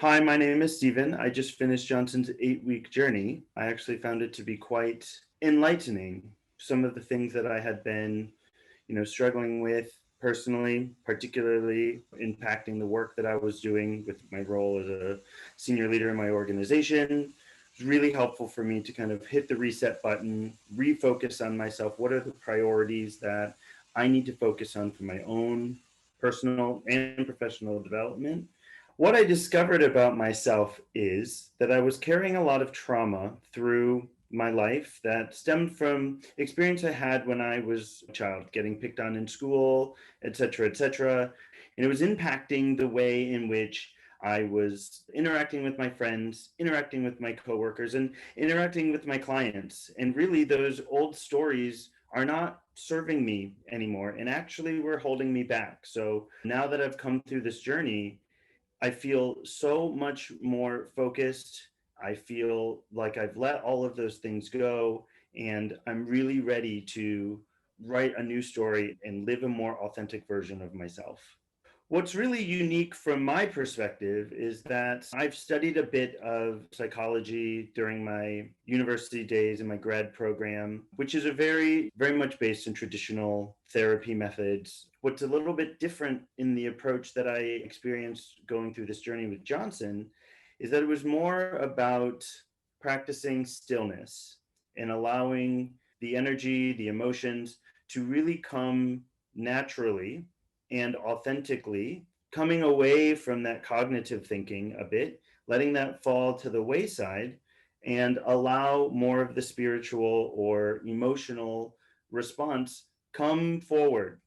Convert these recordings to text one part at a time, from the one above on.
Hi, my name is Stephen. I just finished Johnson's 8-week journey. I actually found it to be quite enlightening. Some of the things that I had been, struggling with personally, particularly impacting the work that I was doing with my role as a senior leader in my organization. It was really helpful for me to kind of hit the reset button, refocus on myself. What are the priorities that I need to focus on for my own personal and professional development? What I discovered about myself is that I was carrying a lot of trauma through my life that stemmed from experience I had when I was a child, getting picked on in school, et cetera, et cetera. And it was impacting the way in which I was interacting with my friends, interacting with my coworkers, and interacting with my clients. And really, those old stories are not serving me anymore and actually were holding me back. So now that I've come through this journey, I feel so much more focused. I feel like I've let all of those things go, and I'm really ready to write a new story and live a more authentic version of myself. What's really unique from my perspective is that I've studied a bit of psychology during my university days in my grad program, which is a very much based in traditional therapy methods. What's a little bit different in the approach that I experienced going through this journey with Johnson is that it was more about practicing stillness and allowing the energy, the emotions to really come naturally and authentically, coming away from that cognitive thinking a bit, letting that fall to the wayside, and allow more of the spiritual or emotional response come forward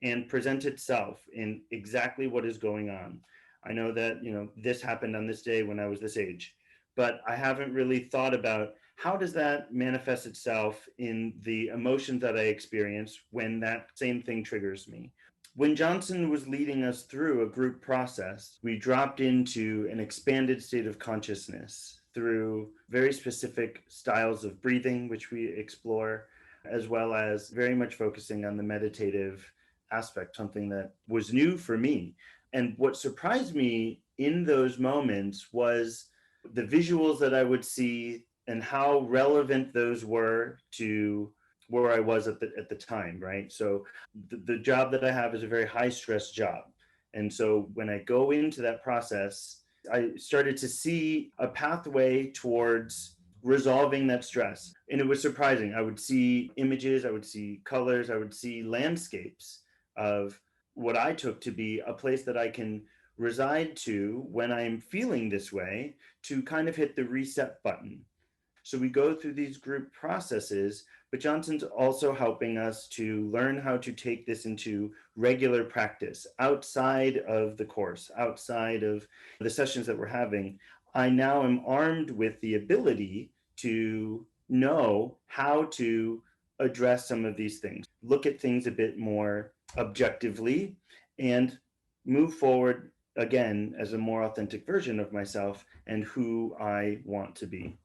and present itself in exactly what is going on. I know that, this happened on this day when I was this age, but I haven't really thought about how does that manifest itself in the emotions that I experience when that same thing triggers me. When Johnson was leading us through a group process, we dropped into an expanded state of consciousness through very specific styles of breathing, which we explore, as well as very much focusing on the meditative aspect, something that was new for me. And what surprised me in those moments was the visuals that I would see and how relevant those were to where I was at the time, right? So the job that I have is a very high stress job. And so when I go into that process, I started to see a pathway towards resolving that stress. And it was surprising. I would see images, I would see colors, I would see landscapes of what I took to be a place that I can reside to when I'm feeling this way to kind of hit the reset button. So we go through these group processes, but Johnson's also helping us to learn how to take this into regular practice outside of the course, outside of the sessions that we're having. I now am armed with the ability to know how to address some of these things, look at things a bit more objectively, and move forward again as a more authentic version of myself and who I want to be.